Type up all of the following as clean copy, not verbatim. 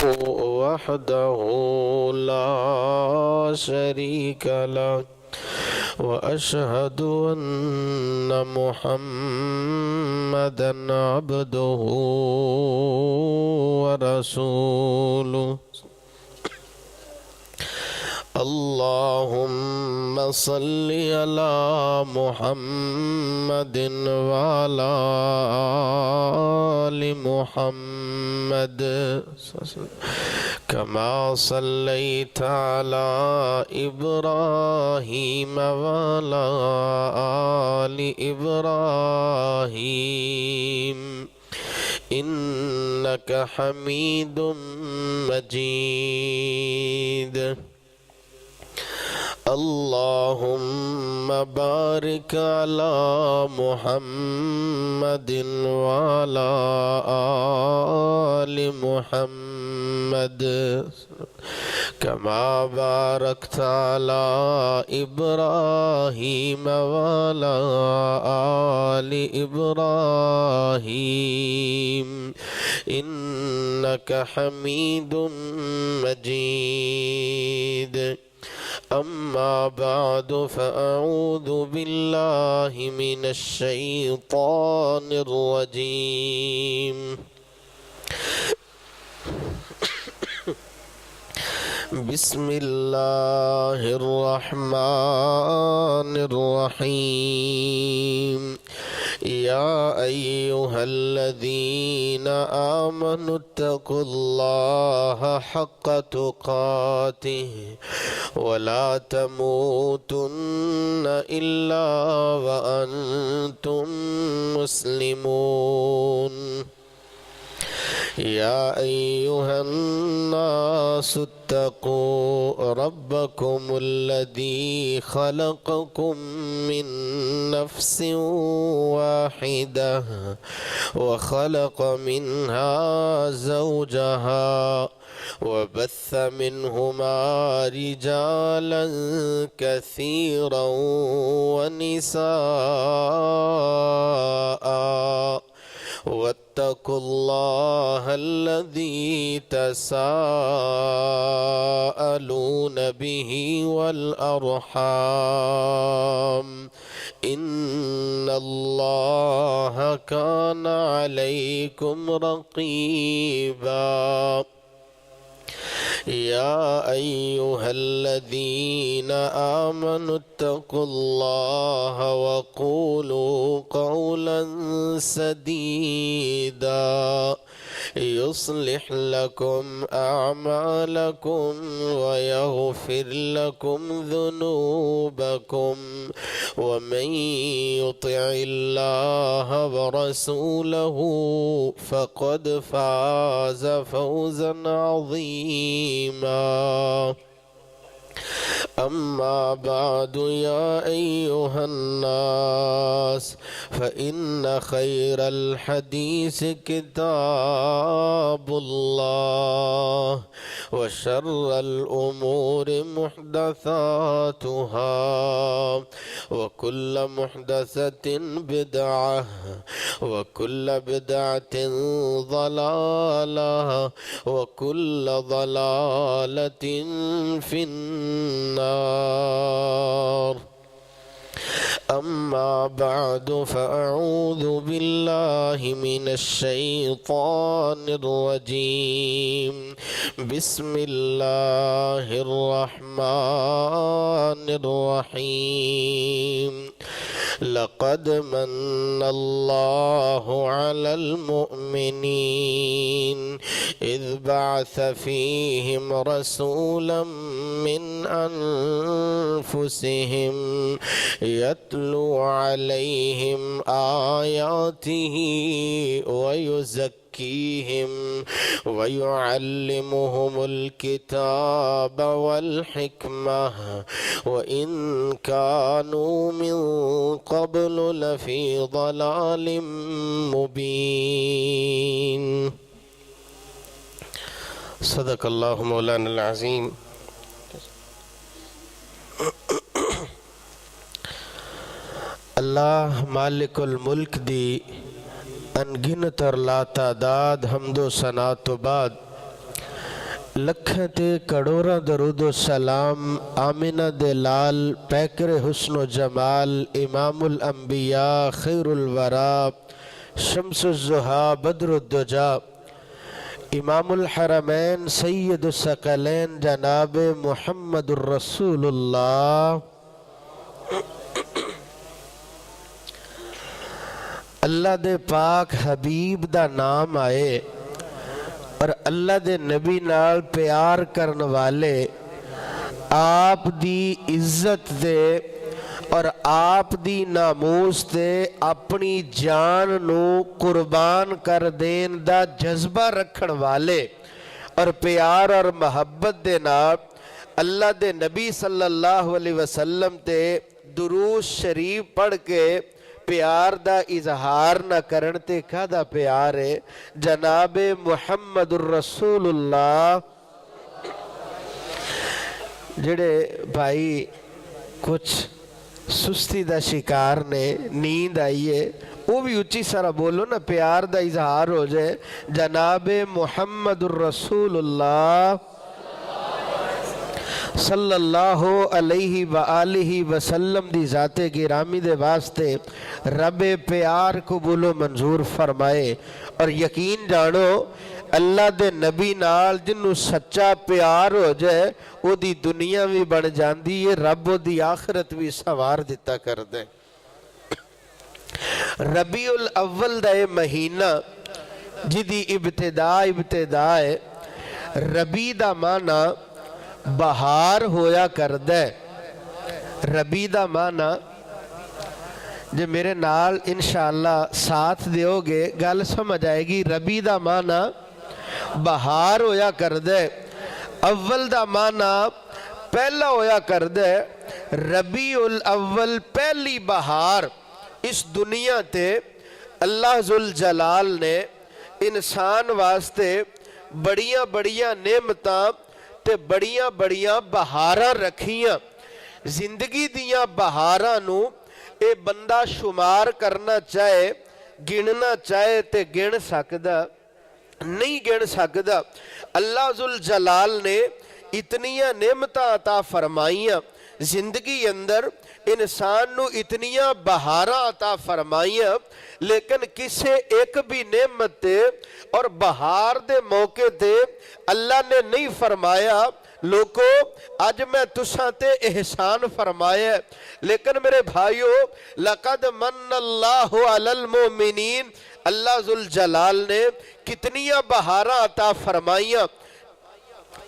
وحده لا شريك له وأشهد أن محمدا عبده ورسوله اللهم صل على محمد وعلى آل محمد كما صليت على إبراهيم وعلى آل إبراهيم إنك حميد مجيد اللهم بارك على محمد وعلى آل محمد كما باركت على إبراهيم وعلى آل إبراهيم إنك حميد مجيد أما بعد فأعوذ بالله من الشيطان الرجيم بسم الله الرحمن الرحيم يا أيها الذين آمنوا اتقوا الله حق تقاته ولا تموتن إلا وأنتم مسلمون يا أيها الناس اتقوا ربكم الذي خلقكم من نفس واحدة وخلق منها زوجها وبث منهما رجالا كثيرا ونساء واتقوا الله الذي تساءلون به والأرحام إن الله كان عليكم رقيبا يا أيها الذين آمنوا اتقوا الله وقولوا قولا سديدا يصلح لكم أعمالكم ويغفر لكم ذنوبكم ومن يطع الله ورسوله فقد فاز فوزا عظيما أما بعد يا أيها الناس فإن خير الحديث كتاب الله وشر الأمور محدثاتها وكل محدثة بدعة وكل بدعة ضلالة وكل ضلالة في النار أما بعد فأعوذ بالله من الشيطان الرجيم بسم الله الرحمن الرحيم لقد من الله على المؤمنين إذ بعث فيهم رسولا من أنفسهم يتلو عليهم آياته ويزكيهم ويعلمهم الكتاب والحكمة وإن كانوا من قبل لفي ضلال مبين صدق الله مولانا العظيم اللہ مالک الملک دی انگنت اور لا تعداد حمد و ثنا تو بعد لکھاں تے کروڑاں درود و سلام آمنہ دے لال پیکر حسن و جمال امام الانبیاء خیر الورا شمس الزہا بدر الدجا امام الحرمین سید الثقلین جناب محمد الرسول اللہ اللہ دے پاک حبیب دا نام آئے اور اللہ دے نبی نال پیار کرن والے آپ دی عزت دے اور آپ دی ناموس دے اپنی جان نو قربان کر دین دا جذبہ رکھن والے اور پیار اور محبت دے نال اللہ دے نبی صلی اللہ علیہ وسلم تے درود شریف پڑھ کے پیار دا اظہار نہ کرن تے کھادا پیار ہے جناب محمد الرسول اللہ جڑے بھائی کچھ سستی دا شکار نے نیند آئیے وہ بھی اچھی سارا بولو نا پیار دا اظہار ہو جائے جناب محمد الرسول اللہ صلی اللہ علیہ وآلہ وسلم دی ذات گرامی دے واسطے رب پیار قبول و منظور فرمائے اور یقین جانو اللہ دے نبی نال جنہوں سچا پیار ہو جائے وہ دی دنیا بھی بڑھ جاندی ہے رب وہ دی آخرت بھی سوار دیتا کر دے ربیع الاول دا مہینہ جدی ابتدا ہے ربی دا معنی بہار ہویا کر دے ربی دا معنی جو میرے نال انشاءاللہ ساتھ دیو گے گل سمجھ آئے گی ربی دا معنی بہار ہویا کر دے اول دا معنی پہلا ہویا کر دے ربیع الاول پہلی بہار اس دنیا تے اللہ ذوالجلال نے انسان واسطے بڑیاں نعمتاں تے بڑیاں بہاراں رکھیاں زندگی دیاں بہاراں نو اے بندہ شمار کرنا چاہے گننا چاہے تے گن سکدا نہیں گن سکدا اللہ ذوالجلال نے اتنیاں نعمتاں عطا فرمائیاں زندگی اندر انسان نو اتنیاں بہاراں عطا فرمائیاں لیکن کسے ایک بھی نعمت تے اور بہار دے موقع تے اللہ نے نہیں فرمایا لوگو آج میں تساں تے احسان فرمایا لیکن میرے بھائیو لقد من اللہ علی المومنین اللہ ذوالجلال نے کتنیاں بہاراں عطا فرمائیاں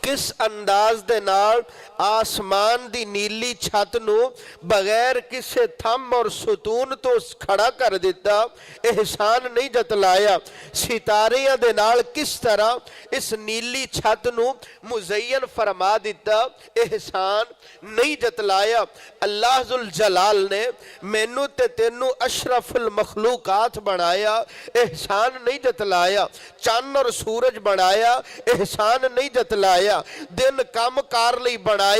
کس انداز دے نال آسمان دی نیلی چھت نو بغیر کسے تھم اور ستون تو کھڑا کر دیتا احسان نہیں جتلایا ستاریاں دے نال کس طرح اس نیلی چھت نو مزین فرما دیتا احسان نہیں جتلایا اللہ ذوالجلال نے مینو تے تینو اشرف المخلوقات بنایا احسان نہیں جتلایا چاند اور سورج بنایا احسان نہیں جتلایا دن کام کار لئی بنایا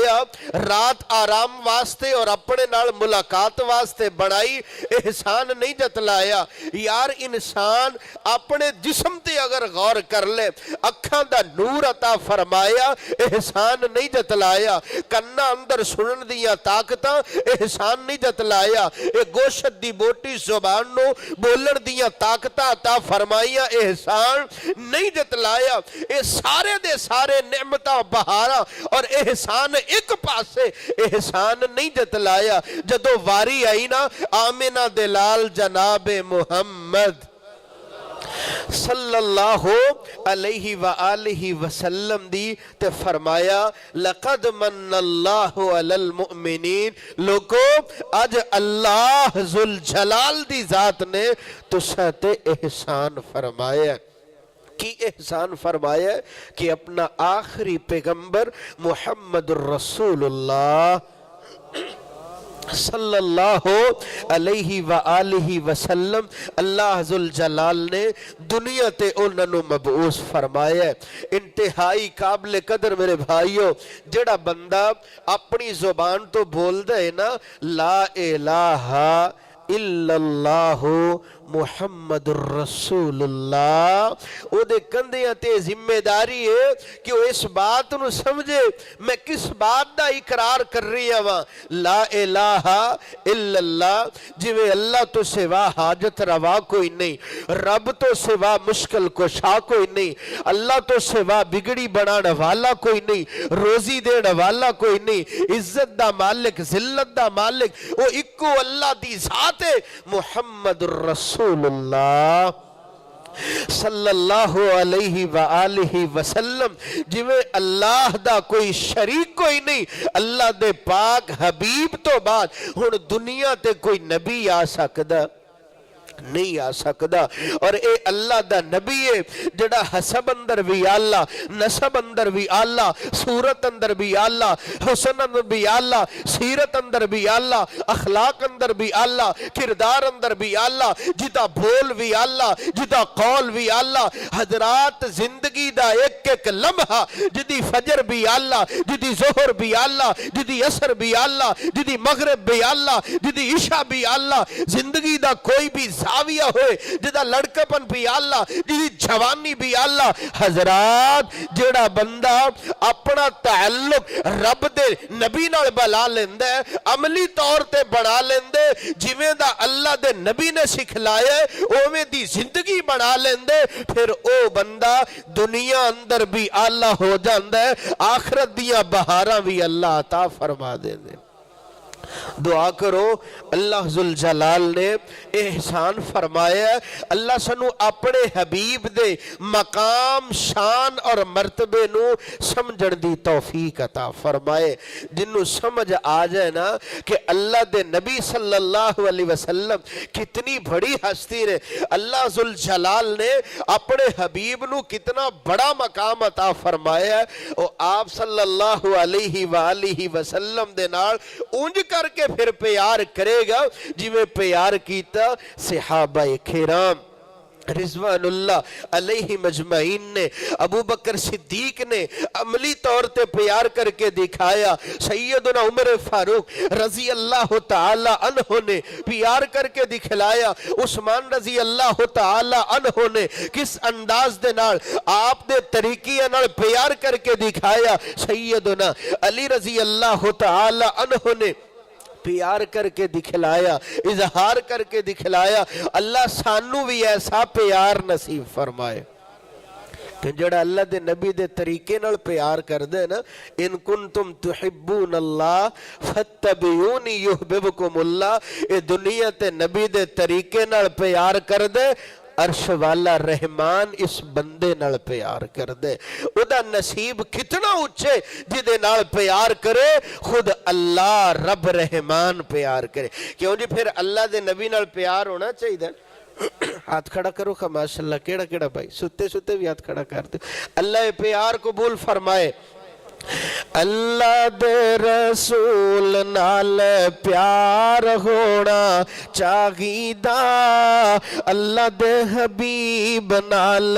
رات آرام واسطے اور اپنے نال ملاقات واسطے بنائی احسان نہیں جتلایا یار انسان اپنے جسم تے اگر غور کر لے اکھاں دا نور عطا فرمایا احسان نہیں جتلایا کنا اندر سنن دیا طاقتاں احسان نہیں جتلایا گوشت دی بوٹی زبان نو بولن دیا طاقتاں عطا فرمایا احسان نہیں جتلایا سارے دے سارے نعمت بہارا اور احسان ایک پاسے احسان نہیں جتلایا جدو واری آئی نا آمنہ دلال جناب محمد صلی اللہ علیہ وآلہ وسلم دی تے فرمایا لقد من اللہ علی المؤمنین لوگو آج اللہ ذوالجلال دی ذات نے تو سہتے احسان فرمایا کی احسان فرمایا کہ اپنا آخری پیغمبر محمد الرسول اللہ صلی اللہ علیہ وآلہ وسلم اللہ ذوالجلال نے دنیا تے انہوں مبعوث فرمایا انتہائی قابل قدر میرے بھائیو جڑا بندہ اپنی زبان تو بول دے نا لا الہ الا اللہ محمد الرسول اللہ. او دے کندیاں تے ذمہ داری ہے کہ وہ اس بات نو سمجھے میں کس بات دا اقرار کر رہی ہوں. لا الہ الا اللہ، جویں اللہ تو سوا حاجت روا کوئی نہیں، رب تو سوا مشکل کشا کوئی نہیں، اللہ تو سوا بگڑی بنانا والا کوئی نہیں، روزی دینا والا کوئی نہیں، عزت دا مالک ذلت دا مالک وہ اکو اللہ دی ذات ہے محمد الرسول اللہ صلی اللہ علیہ وآلہ وسلم. جویں اللہ دا کوئی شریک کوئی نہیں، اللہ دے پاک حبیب تو بعد ہن دنیا تے کوئی نبی آ سکدا نہیں آ سکدا. اور اے اللہ دا نبی ہے جڑا حسب اندر بھی آلہ، نسب اندر بھی آلہ، صورت اندر بھی آلہ، حسن اندر بھی آلہ، سیرت اندر بھی آلہ، اخلاق اندر بھی آلہ، کردار اندر بھی آلہ، جدا بول بھی آلہ، جدا قول بھی آلہ. حضرات زندگی دا ایک ایک لمحہ جدی فجر بھی آلہ، جدی ظہر بھی آلہ، جدی عصر بھی آلہ، جدی مغرب بھی آلہ، جدی عشاء بھی آلہ. زندگی دا کوئی بھی زاویہ ہوئے جدا لڑکپن بھی آلہ، جدی جوانی بھی آلہ. حضرات جڑا بندہ اپنا تعلق رب دے نبی نال بلا لیندے، عملی طور تے بنا لیندے، جویں دا اللہ دے نبی نے سکھلائے اوویں دی زندگی بنا لیندے، پھر او بندہ دنیا اندر بھی آلہ ہو جاندے، آخرت دیاں بہاراں بھی اللہ عطا فرما دے دے. دعا کرو اللہ ذوالجلال نے احسان فرمایا ہے، اللہ سنو اپنے حبیب دے مقام شان اور مرتبے نو سمجھن دی توفیق عطا فرمائے. جنو سمجھ آ جائے نا کہ اللہ دے نبی صلی اللہ علیہ وسلم کتنی بڑی ہستی نے، اللہ ذوالجلال نے اپنے حبیب نو کتنا بڑا مقام عطا فرمایا ہے، اور آپ صلی اللہ علیہ وآلہ وسلم دے نال اونج کر کے پھر پیار کرے گا جویں پیار کیتا صحابہ کرام رضوان اللہ علیہ مجمعین نے، ابو بکر صدیق نے عملی طور تے پیار کر کے دکھایا، سیدنا عمر فاروق رضی اللہ تعالی عنہ نے پیار کر کے دکھلایا، عثمان رضی اللہ تعالی عنہ نے کس انداز دے نال آپ دے طریقے نال پیار کر کے دکھایا، سیدنا علی رضی اللہ تعالی عنہ نے پیار کر کے دکھلایا، اظہار کر کے دکھلایا. اللہ سانو بھی ایسا پیار نصیب فرمائے کہ جڑا اللہ دے نبی دے طریقے نال پیار کر دے نا، ان کنتم تحبون اللہ فاتبعونی یحببکم اللہ، اے دنیا تے نبی دے طریقے نال پیار کر دے، عرش والا رحمان اس بندے نال پیار کر دے. او دا نصیب کتنا اچھے جدے نال پیار کرے، خود اللہ رب رحمان پیار کرے. کیوں جی پھر اللہ دے نبی نال پیار ہونا چاہیے دا. ہاتھ کھڑا کرو کہ ماشاءاللہ کیڑا کیڑا بھائی ستے ستے بھی ہاتھ کھڑا کر دے. اللہ پیار قبول فرمائے. اللہ دے رسول نال پیار ہونا چاہیدا، اللہ دے حبیب نال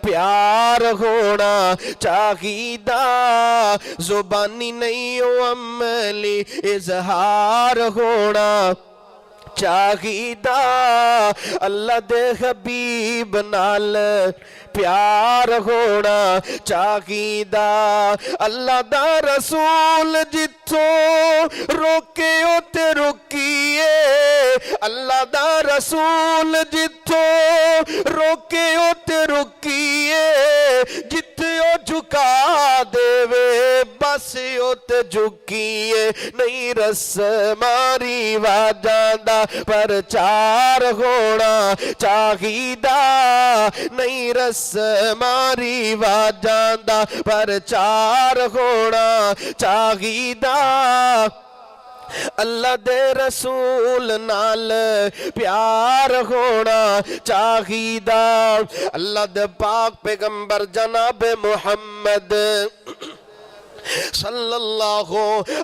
پیار ہونا چاہیدا، زبانی نہیں عملی اظہار ہونا چاہیدا، اللہ دے حبیب نال پیار ہونا چاہیدا. اللہ دا رسول جتوں روکے تے رکیے، اللہ دا رسول جتوں روکے تے رکیے، جتوں جھکا دے وے بس تے جھکیے، نہیں رس ماری واجاں پرچار ہونا چاہیدا، نہیں رس ماری واجاں دا پرچار ہونا چاہیدا. اللہ دے رسول نال پیار ہونا چاہیدا. اللہ دے پاک پیغمبر جناب محمد صلی اللہ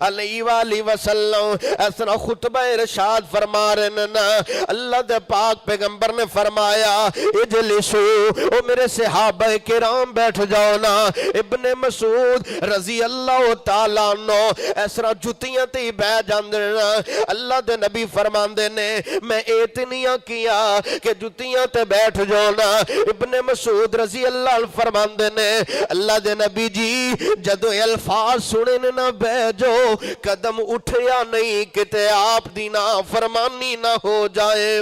علیہ وآلہ وسلم اس طرح خطبہ ارشاد فرما رہے نا، اللہ دے پاک پیغمبر نے فرمایا اجلسو، او میرے صحابہ کرام بیٹھ جاؤ نا۔ ابن مسعود رضی اللہ تعالیٰ عنہ اس طرح جتیاں تے بہ جاندے نا، اللہ دے نبی فرماندے نے میں اتنیاں کیا کہ جتیاں تے بیٹھ جاؤ نا۔ ابن مسعود رضی اللہ عنہ فرماندے نے اللہ دے نبی جی جدو الفاظ سنے نہ بیجو قدم اٹھیا نہیں کتے آپ دی نافرمانی نہ ہو جائے۔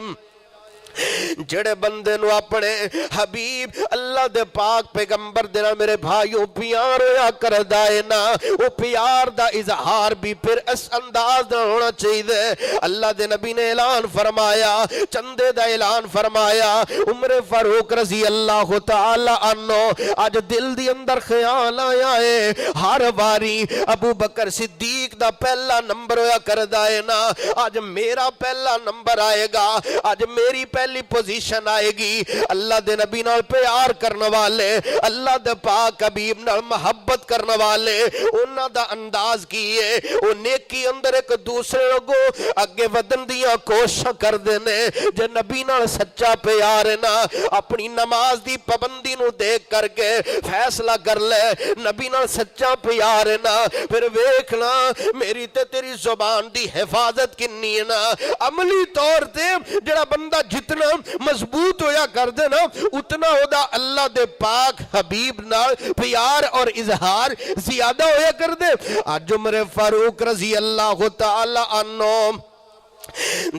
جڑے بندے نو اپنے حبیب اللہ دے پاک پیغمبر دینا میرے بھائیوں پیار ہویا کر دائے نا، وہ پیار دا اظہار بھی پھر اس انداز دا ہونا چاہیے دے۔ اللہ دے نبی نے اعلان فرمایا، چندے دا اعلان فرمایا، عمر فاروق رضی اللہ تعالی عنہ آج دل دی اندر خیال آیا ہے ہر واری ابو بکر صدیق دا پہلا نمبر ہویا کر دائے نا، آج میرا پہلا نمبر آئے گا، آج میری پہلی پوزیشن آئے گی۔ اللہ دے نبی نال پیار کرنے والے، اللہ دے پاک حبیب نال محبت کرنے والے، انہاں دا انداز کیے وہ نیکی اندر ایک دوسرے لوگوں اگے ودن دیا کوشش کر دینے۔ جے نبی نال سچا پیار ہے نا، اپنی نماز دی پابندی نو دیکھ کر کے فیصلہ کر لے نبی نال سچا پیار ہے نا، پھر ویکھنا میری تے تیری زبان دی حفاظت کنی ہے نا۔ عملی طور تے جڑا بندہ جتنا مضبوط ہویا کر دے نا اتنا ہودا اللہ دے پاک حبیب نال پیار اور اظہار زیادہ ہویا کر دے۔ آج عمر فاروق رضی اللہ تعالی عنہ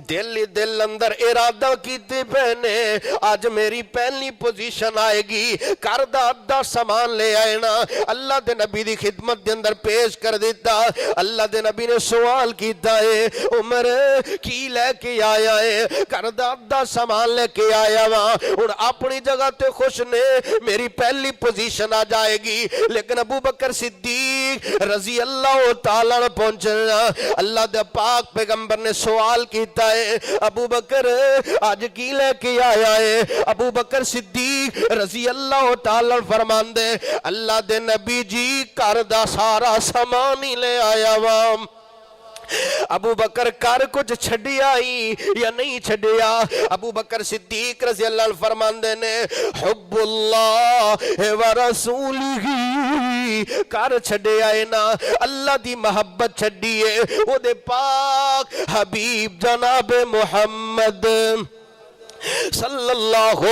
دل اندر ارادہ کیتے پہنے آج میری پہلی پوزیشن آئے گی، کردہ ادھا سامان لے آئے نا، اللہ دے نبی دی خدمت دے اندر پیش کر دیتا۔ اللہ دے نبی نے سوال کیتا ہے عمر کی لے کے آیا ہے؟ کردہ ادھا سامان لے کے آیا وہاں، اور اپنی جگہ تے خوش نے میری پہلی پوزیشن آ جائے گی، لیکن ابو بکر صدیق رضی اللہ تعالیٰ نے پہنچنا۔ اللہ دے پاک پیغمبر نے سوال کیتا ہے ابو بکر آج کی لے کے آیا ہے؟ ابو بکر صدیق رضی اللہ تعالیٰ فرمان دے اللہ دے نبی جی کردہ سارا سامان ہی لے آیا وام۔ ابو بکر کر کچھ چھڑیا ہی یا نہیں چھڑیا؟ ابو بکر صدیق رضی اللہ عنہ فرماندے نے حب اللہ و رسولہ، کر چھڑیا ہے نا اللہ دی محبت چھڑیے وہ دے پاک حبیب جناب محمد صلی اللہ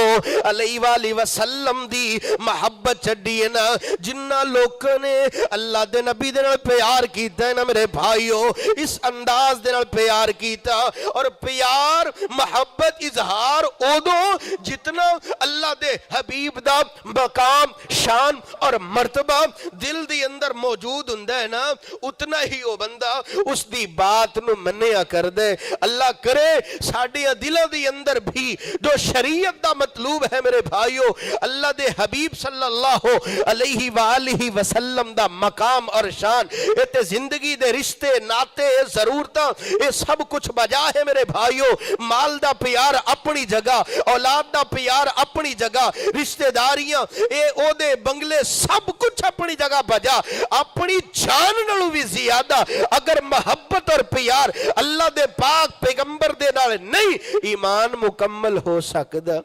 علیہ وآلہ وسلم دی محبت چڑھیے نا۔ جنہ لوگوں نے اللہ دے نبی دے نال پیار کیتا ہے نا میرے بھائیو، اس انداز دے نال پیار کیتا، اور پیار محبت اظہار اودوں جتنا اللہ دے حبیب دا مقام شان اور مرتبہ دل دی اندر موجود ہوندا ہے نا، اتنا ہی وہ بندہ اس دی بات نو منیا کر دے۔ اللہ کرے ساڈیاں دلاں دی اندر بھی جو شریعت دا مطلوب ہے میرے بھائیو، اللہ دے حبیب صلی اللہ علیہ وآلہ وسلم دا مقام اور شان، یہ زندگی دے رشتے ناتے ضرورتاں یہ سب کچھ بجا ہے میرے بھائیو۔ مال دا پیار اپنی جگہ، اولاد دا پیار اپنی جگہ، رشتہ داریاں اے او دے بنگلے سب کچھ اپنی جگہ بجا، اپنی جان نالوں بھی زیادہ اگر محبت اور پیار اللہ دے پاک پیغمبر دے نال نہیں، ایمان مکمل ہو سکدا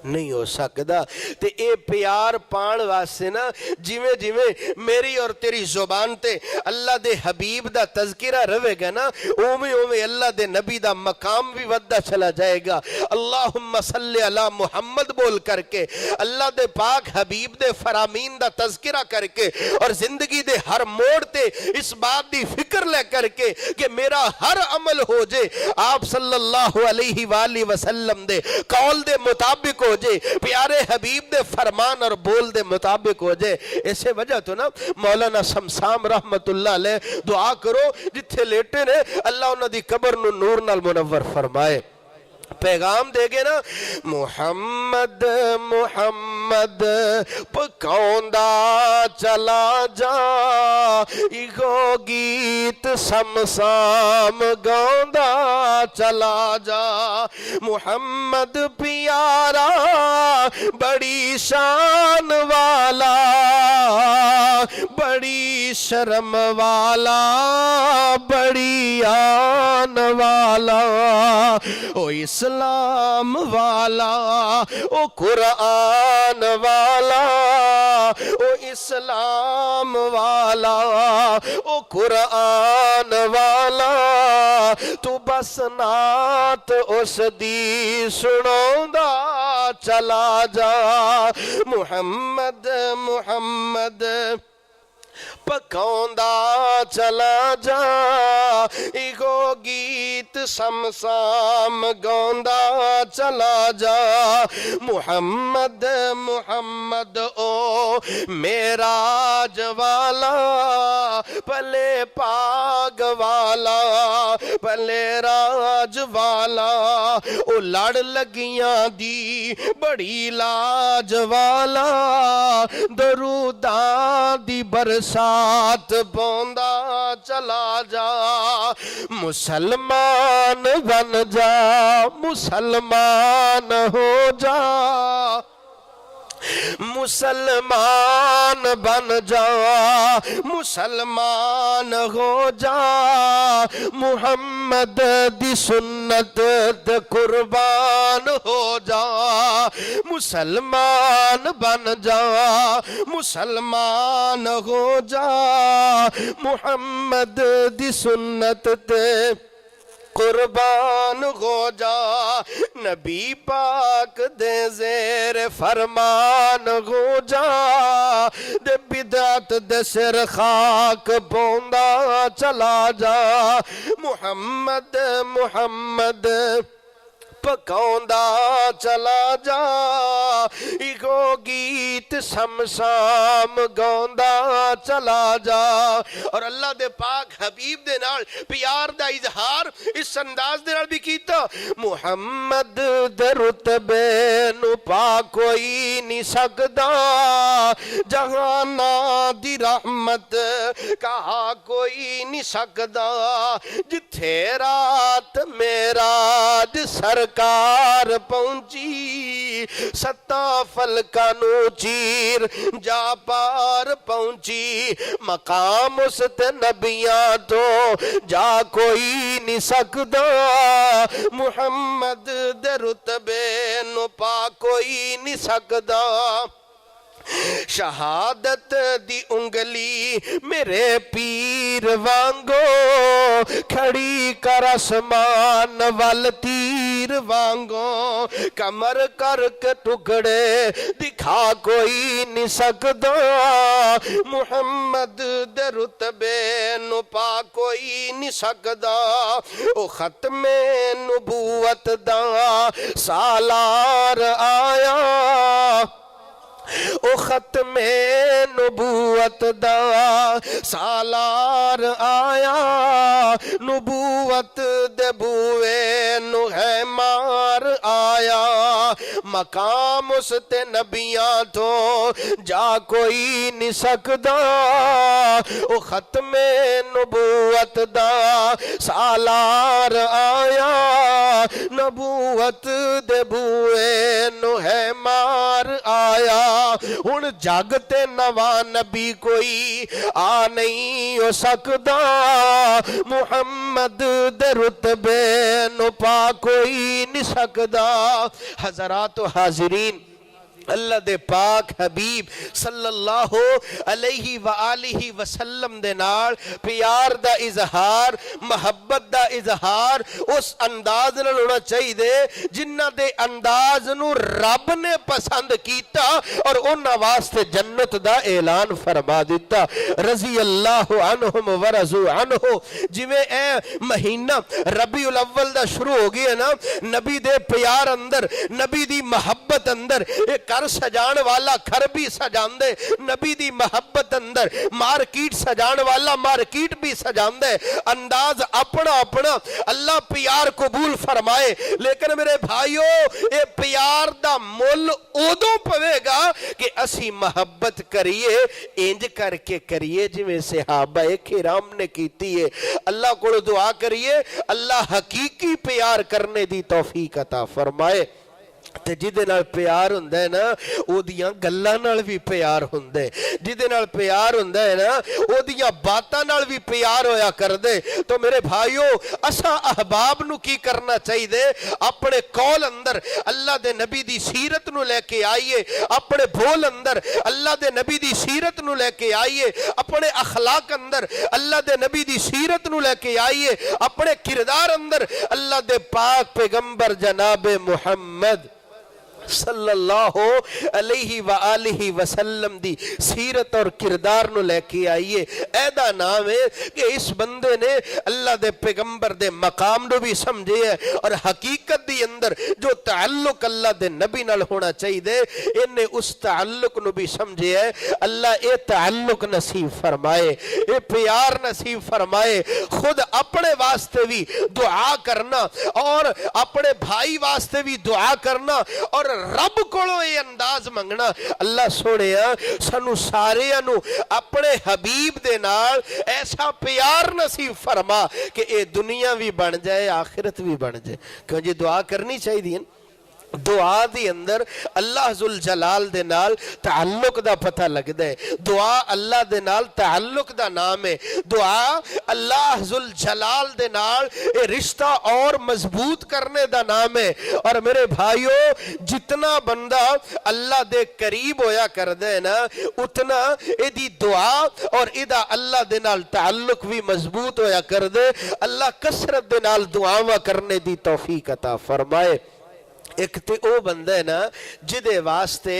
نہیں ہو سکدا۔ تے اے پیار پان واسطے نا جویں جویں میری اور تیری زبان تے اللہ دے حبیب دا تذکرہ رہے گا نا، اوویں اوویں اللہ دے نبی دا مقام بھی ودہ چلا جائے گا۔ اللہم صلی علی محمد بول کر کے اللہ دے پاک حبیب دے فرامین دا تذکرہ کر کے اور زندگی دے ہر موڑ تے اس بات دی فکر لے کر کے کہ میرا ہر عمل ہو جے آپ صلی اللہ علیہ وآلہ وسلم دے قول دے مطابق ہو جے، پیارے حبیب دے فرمان اور بول دے مطابق ہو جے۔ اسے وجہ تو نا مولانا شمسام رحمت اللہ علیہ دعا کرو جتھے لیٹے نے اللہ انہاں دی قبر نو نور نال منور فرمائے۔ پیغام دے گے نا محمد محمد محمد پکاؤندا چلا جا ایگو گیت سمسام گاؤندا چلا جا محمد پیارا بڑی شان والا بڑی شرم والا بڑی آن والا او اسلام والا او قرآن والا او اسلام والا او قرآن والا تو بس نات اس دی سنوندا چلا جا محمد محمد پکاؤندا چلا جا ایگو گیت سمسام گاؤندا چلا جا محمد محمد او معراج والا پلے پاگ والا پلے راج والا او لڑ لگیاں دی بڑی لاج والا دروداں دی برسات بوندا چلا جا مسلمان بن جا مسلمان ہو جا مسلمان بن جا مسلمان ہو جا محمد دی سنت دے قربان ہو جا مسلمان بن جا مسلمان ہو جا محمد دی سنت دے قربان ہو جا نبی پاک دے زیر فرمان ہو جا دے بدعت دے سر خاک بوندا چلا جا محمد محمد پکاؤندا چلا جا ایگو گیت سمسام گاؤندا چلا جا اور اللہ دے پاک حبیب دے نال پیار دا اظہار اس انداز دے نال بھی کیتا محمد دے رتبے نو پا کوئی نہیں سکدا جہانا دی رحمت کہا کوئی نہیں سکدا جتھے رات معراج سرکار پہنچی ستا فلکا نو چیر جا پار پہنچی مقام اس تے نبیاں تو جا کوئی نہیں سکدا محمد دے رتبے نو پا کوئی نہیں سکدا شہادت دی انگلی میرے پیر وانگو کھڑی کر اسمان وال تیر وانگو کمر کر کے ٹکڑے دکھا کوئی نہیں سکدا محمد دے رتبے نو پا کوئی نہیں سکدا او ختم نبوت دا سالار آیا او ختم نبوت دا سالار آیا نبوت دے بوئے نو ہے مار آیا مقام اس تے نبیاں تو جا کوئی نہیں سکدا او ختم نبوت دا سالار آیا نبوت دے بوئے نو ہے مار آیا ہن جاگتے نواں نبی کوئی آ نہیں ہو سکدا محمد دے رتبے نو پا کوئی نہیں سکدا حضرات و حاضرین اللہ دے پاک حبیب صلی اللہ علیہ وآلہ وسلم دے نال پیار دا اظہار محبت دا اظہار اس انداز نال ہونا چاہیے دے جنہ دے انداز نو رب نے پسند کیتا اور انہاں واسطے جنت دا اعلان فرما دیتا رضی اللہ عنہم ورضوا عنہ جویں اے مہینہ ربیع الاول دا شروع ہو گیا نا نبی دے پیار اندر نبی دی محبت اندر ایک گھر سجان والا گھر بھی سجان دے نبی دی محبت اندر، مارکیٹ سجان والا مارکیٹ بھی سجان دے، انداز اپنا اپنا، اللہ پیار قبول فرمائے۔ لیکن میرے بھائیو اے پیار دا مول ادوں پوے گا کہ اسی محبت کریے انج کر کے کریے جو میں صحابہ کرام نے کیتی ہے۔ اللہ کو دعا کریے اللہ حقیقی پیار کرنے دی توفیق عطا فرمائے۔ تے جدے نال پیار ہوندا ہے نا او دیاں گلاں نال بھی پیار ہوندا ہے، جدے نال پیار ہوندا ہے نا او دیاں باتاں نال بھی پیار ہویا کردے۔ تو میرے بھائیو اساں احباب نو کی کرنا چاہیے؟ اپنے قول اندر اللہ دے نبی دی سیرت نو لے کے آئیے، اپنے بول اندر اللہ دے نبی دی سیرت نو لے کے آئیے، اپنے اخلاق اندر اللہ دے نبی دی سیرت نو لے کے آئیے، اپنے کردار اندر اللہ دے پاک پیغمبر جناب محمد صلی اللہ علیہ وآلہ وسلم دی سیرت اور کردار نو لے کے آئیے۔ ایدہ نام ہے کہ اس بندے نے اللہ دے پیغمبر دے مقام نو بھی سمجھے ہے اور حقیقت دی اندر جو تعلق اللہ دے نبی نال ہونا چاہیے انہیں اس تعلق نو بھی سمجھے ہے۔ اللہ اے تعلق نصیب فرمائے، اے پیار نصیب فرمائے۔ خود اپنے واسطے بھی دعا کرنا اور اپنے بھائی واسطے بھی دعا کرنا اور رب کولوں یہ انداز منگنا۔ اللہ سونے سانو سارے انو اپنے حبیب دے نال ایسا پیار نصیب فرما کہ اے دنیا بھی بن جائے آخرت بھی بن جائے۔ کیوں جی دعا کرنی چاہیے؟ دعا دی اندر اللہ ذوالجلال دے نال تعلق دا پتہ لگدا ہے، دعا اللہ دے نال تعلق دا نام ہے، دعا اللہ ذوالجلال دے نال اے رشتہ اور مضبوط کرنے دا نام ہے۔ اور میرے بھائیو جتنا بندہ اللہ دے قریب ہویا کردے نا اتنا اے دی دعا اور ادا اللہ دے نال تعلق بھی مضبوط ہویا کردے۔ اللہ کثرت دے نال دعاواں کرنے دی توفیق عطا فرمائے۔ ایک تے او بندہ ہے نا جدے واسطے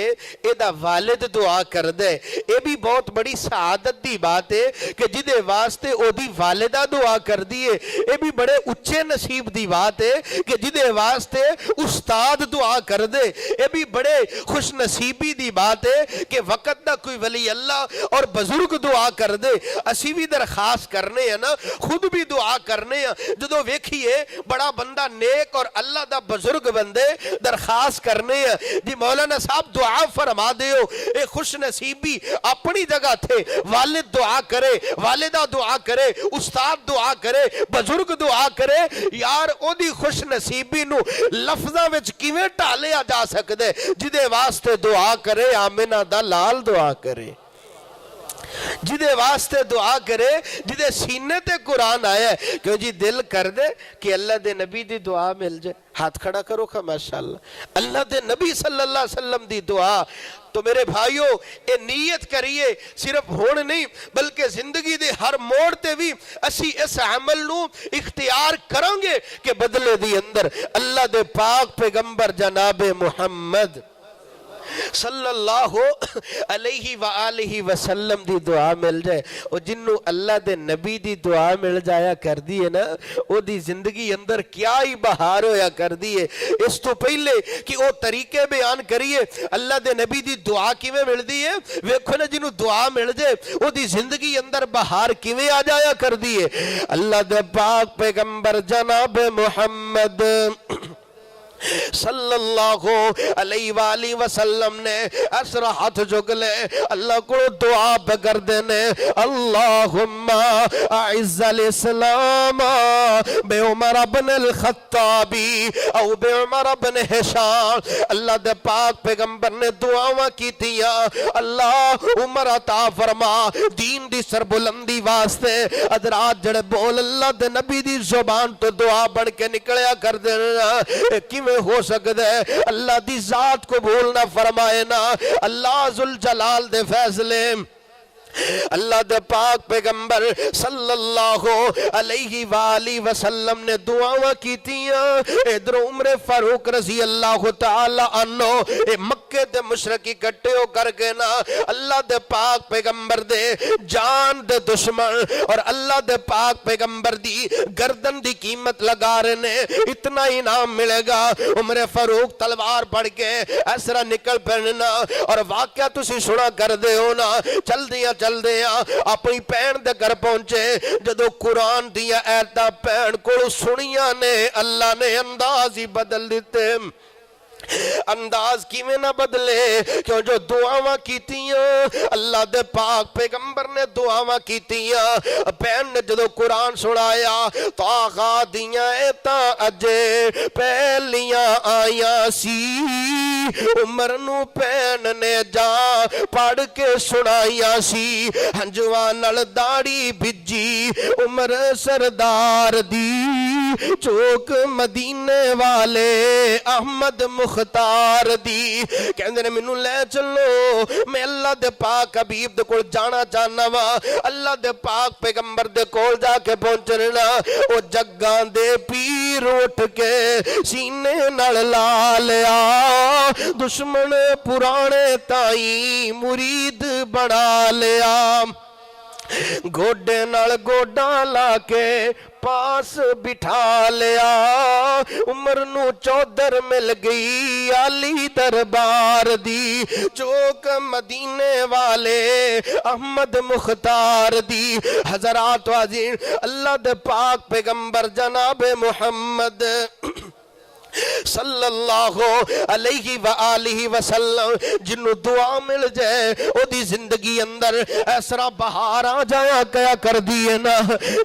ایدہ والد دعا کر دے، اے بھی بہت بڑی سعادت دی بات ہے کہ جدے واسطے او دی والدہ دعا کر دیئے، اے بھی بڑے اچھے نصیب دی بات ہے کہ جدے واسطے استاد دعا کر دے، اے بھی بڑے خوش نصیبی دی بات ہے کہ وقت دا کوئی ولی اللہ اور بزرگ دعا کر دے۔ اسی بھی درخواست کرنے ہیں نا، خود بھی دعا کرنے ہیں، جدو ویکھیے بڑا بندہ نیک اور اللہ دا بزرگ بندے درخواست کرنے ہیں جی مولانا صاحب دعا فرما دیو، اے خوش نصیبی اپنی جگہ تھے، والد دعا کرے، والدہ دعا کرے، استاد دعا کرے، بزرگ دعا کرے، یار او دی خوش نصیبی نو لفظاں وچ کیویں ٹالیا جا سکدے؟ جدے واسطے دعا کرے آمنہ دا لال دعا کرے، جدے واسطے دعا کرے، جدے سینے تے قرآن آیا ہے کہ جی دل کر دے کہ اللہ دے نبی دی دعا مل جائے، ہاتھ کھڑا کرو کھا ماشاءاللہ، اللہ دے نبی صلی اللہ علیہ وسلم دی دعا۔ تو میرے بھائیو اے نیت کریے صرف ہون نہیں بلکہ زندگی دے ہر موڑ تے بھی اسی اس عمل نو اختیار کریں گے کہ بدلے دی اندر اللہ دے پاک پیغمبر جناب محمد صلی اللہ علیہ وآلہ وسلم دی دعا مل جائے۔ اور جنہوں اللہ دے نبی دی دعا مل جایا کر دیئے نا او دی زندگی اندر کیا ہی بہار ہویا کر دیئے۔ اس تو پہلے کہ او طریقے بیان کریے اللہ دے نبی دی دعا کیویں مل دیئے، ویکھو نا جنہوں دعا مل جائے او دی زندگی اندر بہار کیویں آ جایا کر دیئے۔ اللہ دے پاک پیغمبر جناب محمد صلی اللہ علیہ وآلہ وسلم نے اسرا ہاتھ جھک لے اللہ کو دعا بگر دینے، اللہم اعز الاسلام بے عمر بن الخطابی او بے عمر بن حشام۔ اللہ دے پاک پیغمبر نے دعاواں کی تیاں، اللہ عمر عطا فرما دین دی سربلندی واسطے۔ حضرات جڑے بول اللہ دے نبی دی زبان تو دعا بڑھ کے نکلیا کر دینا کیویں ہو سکتا ہے؟ اللہ دی ذات کو بھولنا فرمائے نا، اللہ ذوالجلال دے فیصلے اللہ دے پاک پیغمبر صلی اللہ علیہ وآلہ وسلم نے دعاواں کیتیاں. ادھر عمر فاروق رضی اللہ تعالی عنہ مکے دے مشرک اکٹھے ہو کر کے نا اللہ دے پاک پیغمبر دے جان دے دشمن اور اللہ دے پاک پیغمبر دی گردن دی قیمت لگا رہے نے. اتنا انعام ملے گا. عمر فاروق تلوار پڑھ کے اس طرح نکل پڑنا اور واقعہ تسی سنا کر دے ہو نا. چل دیا اپنی پہن دے گھر پہنچے. جدو قرآن دیا ایتاں پہن کو سنیاں نے اللہ نے انداز ہی بدل دیتے. انداز کی میں نہ بدلے کیوں جو دعاواں کیتیاں اللہ دے پاک پیغمبر نے دعاواں کیتیاں. پہن نے جدو قرآن سنایا تو آغا دیاں ایتا اجے پہلیاں آیاں سی. عمر نو پہن نے جا پڑھ کے سنائیاں سی. ہنجواں نال داڑھی بھجی عمر سردار دی چوک مدینے والے احمد مختار دی. کہندے نے مینوں لے چلو میں اللہ دے پاک حبیب دے کول جانا چاہنا وا. اللہ دے پاک پیغمبر دے کول جا کے پہنچنا. او جگاں دے پیر اٹھ کے سینے نال لا لیا. دشمن پرانے تائیں مرید بنا لیا. گوڈے نال گوڈا لا کے پاس بٹھا لیا. عمر نو چودر مل گئی علی دربار دی چوک مدینے والے احمد مختار دی. حضرات واجین اللہ دے پاک پیغمبر جناب محمد صلی اللہ علیہ وآلہ وسلم جنہوں دعا مل جائے او دی زندگی اندر ایسرا بہار آ جایا کیا کر دیئے نا.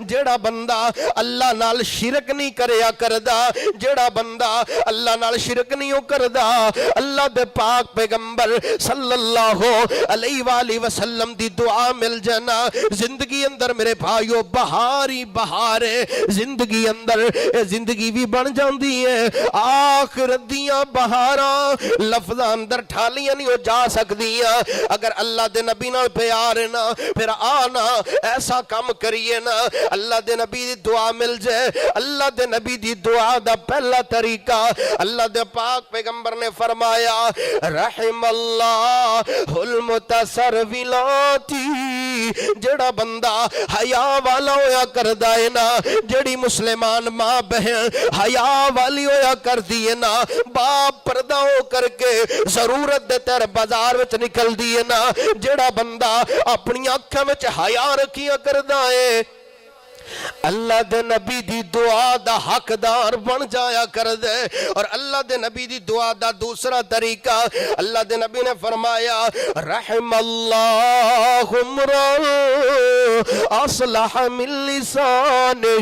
جیڑا بندہ اللہ نال شرک نہیں کریا کردہ, جیڑا بندہ اللہ نال شرک نہیں ہو کردہ, اللہ دے پاک پیغمبر صلی اللہ علیہ وآلہ وسلم دی دعا مل جانا زندگی اندر میرے بھائیو بہار ہی بہار ہے. زندگی اندر زندگی بھی بن جاندی ہے. آخرت دیاں بہاراں لفظاں اندر ٹھالیاں نہیں ہو جا سکدیاں. اگر اللہ دے نبی نال پیار ہے نا پھر آنا ایسا کام کریے نا اللہ دے نبی دی دعا مل جائے. اللہ دے نبی دی دعا دا پہلا طریقہ اللہ دے پاک پیغمبر نے فرمایا رحم اللہ المتصرفلاتی. جڑا بندہ حیا والا ہویا کردہ ہے نا, جڑی مسلمان ماں بہن حیا والی ہویا کر دیئے نا, باپ پردہ ہو کر کے ضرورت دے تیر بازار وچ نکل دیئے نا, جڑا بندہ اپنی آنکھاں وچ حیا رکھیاں کردہ ہے اللہ دے نبی دی دعا دا حقدار بن جایا کر دے. اور اللہ دے نبی دی دعا دا دوسرا طریقہ اللہ دے نبی نے فرمایا رحم اللہ اصلح من لسانہ.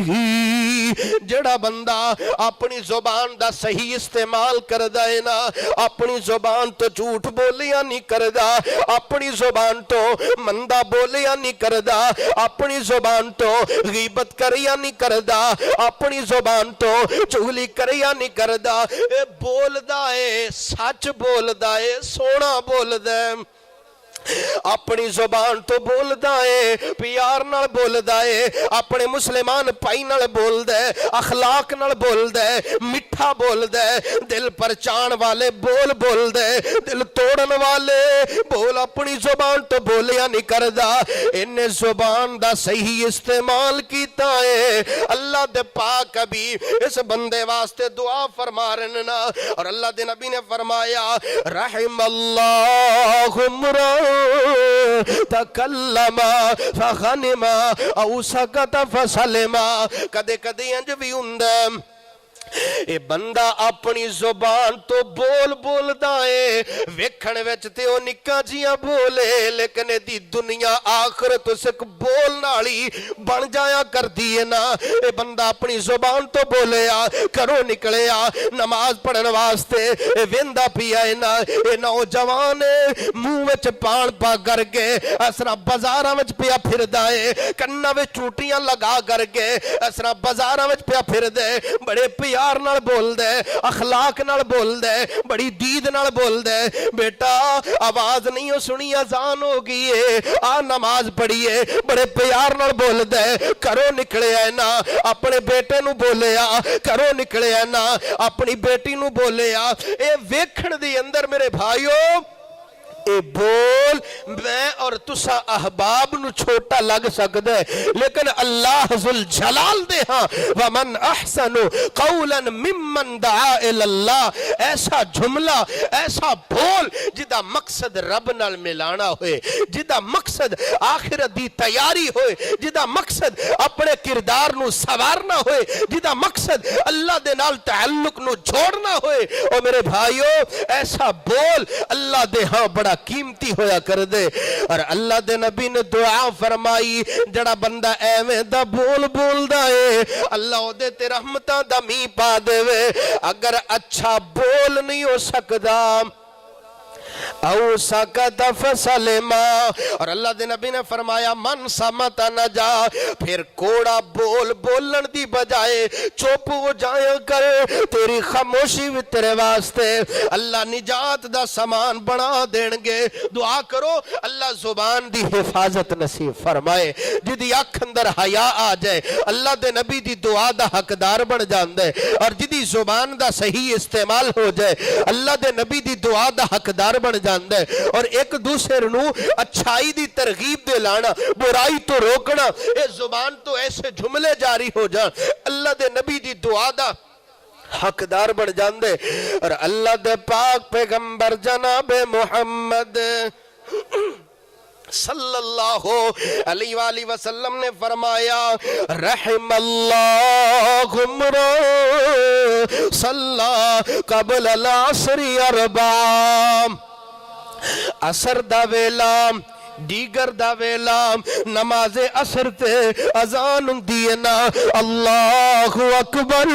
جڑا بندہ اپنی زبان دا صحیح استعمال کردہ ہے نا, اپنی زبان تو جھوٹ بولیا نہیں کردہ, اپنی زبان تو مندہ بولیا نہیں کردہ, اپنی زبان تو غیبت کریا نہیں کردہ, اپنی زبان تو چغلی کریا نہیں کردہ. اے بولدہ ہے سچ بولدہ ہے سونا بولدہ ہے. اپنی زبان تو بولدا ہے پیار نال بولدا ہے, اپنے مسلمان پائی نال بولدا ہے, اخلاق نال بولدا ہے, مٹھا بولدا ہے, دل پرچان والے بول بولدا ہے, دل توڑن والے بول اپنی زبان تو بولیا نہیں کردا. انہیں زبان دا صحیح استعمال کیتا ہے. اللہ دے پاک حبیب اس بندے واسطے دعا فرما رہے نا, اور اللہ دے نبی نے فرمایا رحم اللہ امرا تکلم فغنم او سکت فسلم. کدے کدے انج بھی ہوندہ اے بندہ اپنی زبان تو بولدا ہے, ویکھن وچ تے او نکا جیاں بولے لیکن دی دنیا آخرت سک بولن والی بن جایا کر دی ہے نا. اے بندہ اپنی زبان تو بولیا کرو نکلیا نماز پڑھن واسطے ویندا پیا ہے نا. اے نوجوان منہ وچ پان پا کر کے اسرا بازاراں وچ پیا پھردا ہے, کناں وچ چوٹیاں لگا کر کے اسرا بازاراں وچ پیا پھردے, بڑے پیا پیار نال بول دے، اخلاق نال بول دے، بڑی دید نال بول دے، بیٹا آواز نہیں ہو سنی اذان ہو گئی ہے، آ نماز پڑھیے، بڑے پیار نال بول دے، کرو نکلے ہے نا اپنے بیٹے نو بولے آ، کرو نکلے ہے نا اپنی بیٹی نو بولے آ۔ اے ویکھن دی اندر میرے بھائیو اے بول میں اور تسا احباب نو چھوٹا لگ سکتا ہے، لیکن اللہ ذوالجلال دے ہاں وَمَنْ أَحْسَنُ قَوْلًا مِّمَّنْ دَعَا إِلَى اللَّهِ، ایسا جملہ ایسا بول جدا مقصد رب نال ملانا ہوئے، جدا مقصد آخرت دی تیاری ہوئے، جدا مقصد اپنے کردار نو سوارنا ہوئے، جدا مقصد اللہ دے نال تعلق نو جوڑنا ہوئے، اور میرے بھائیو ایسا بول اللہ دے ہاں بڑا قیمتی ہویا کر دے۔ اور اللہ دے نبی نے دعا فرمائی جڑا بندہ ایویں دا بول بول دا ہے اللہ او دے تے رحمتاں دا می پا دے وے۔ اگر اچھا بول نہیں ہو سکدا او سکت فسلما، اور اللہ دے نبی نے فرمایا من سمت نجا، پھر کوڑا بول بولن دی بجائے چوپ ہو جائے کر، تیری خاموشی بھی تیرے واسطے اللہ نجات دا سامان بنا دین گے۔ دعا کرو اللہ زبان دی حفاظت نصیب فرمائے، جدی اکھ اندر حیا آ جائے اللہ دے نبی دی دعا دا حقدار بن جاندے، اور جدی زبان دا صحیح استعمال ہو جائے اللہ دے نبی دی دعا دا حقدار بن جاندے، اور ایک دوسرے نو اچھائی دی ترغیب دے لانا، برائی تو روکنا، اے زبان تو ایسے جملے جاری ہو جان اللہ دے نبی دی دعا دا حقدار بن جاندے۔ اور اللہ دے پاک پیغمبر جناب محمد صلی اللہ علیہ وآلہ وسلم نے فرمایا رحم اللہ امرا صلی قبل العصر اربع، عصر دا ویلا دیگر دا ویلا نماز عصر تے اذان دینا اللہ اکبر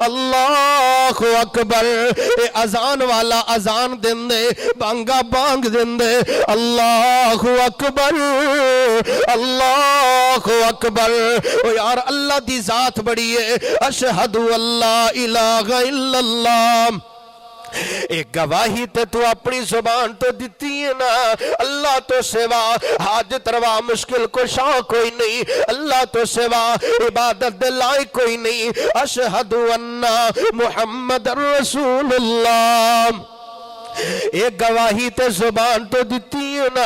اللہ اکبر، اے اذان والا اذان دن دے بانگا بانگ دن دے اللہ اکبر اللہ اکبر۔ او یار اللہ دی ذات بڑی ہے، اشہد اللہ الہ الا اللہ، ایک گواہی تے تو اپنی زبان تو دیتی ہے نا، اللہ تو سوا حاجت روا مشکل کشا کوئی نہیں، اللہ تو سوا عبادت دلائی کوئی نہیں، اشہد ان محمد رسول اللہ، ایک گواہی تے زبان تو دیتی ہے نا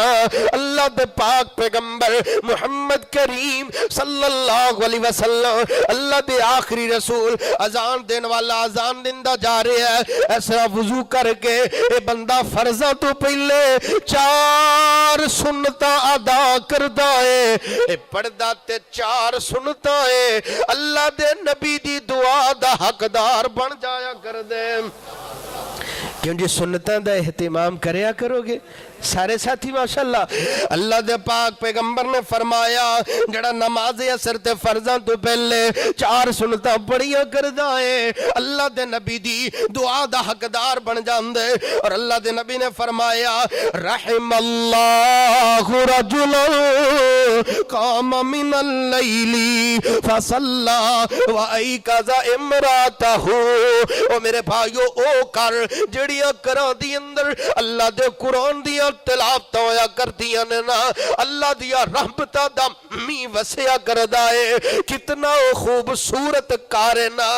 اللہ دے پاک پیغمبر محمد کریم صلی اللہ علیہ وسلم، اللہ دے آخری رسول، اذان دین والا اذان دندہ جا رہے ہیں، ایسا وضو کر کے اے بندہ فرضہ تو پہلے 4 سنتا ادا کردہ ہے، اے پڑھدا تے 4 سنتا ہے، اللہ دے نبی دی دعا دا حقدار بن جایا کر دے۔ کیوں جی سنتاں دا اہتمام کریا کرو گے سارے ساتھی ماشاءاللہ۔ اللہ دے پاک پیغمبر نے فرمایا جڑا نماز عصر تے فرضاں تو پہلے 4 سنتاں پڑھیا کردا ہے اللہ دے نبی دی دعا دا حقدار بن جاندے۔ اور اللہ دے نبی نے فرمایا رحم اللہ رجلا قام من اللیل فصلی وایقظ امراتہ، او میرے بھائیو او کر جڑیاں کراں دی اندر اللہ دے قرآن دیا تلاوت ہویا کرتیاں نے نا، اللہ دیا رحمتہ دا می وسیا کردہ ہے۔ کتنا خوبصورت کارنا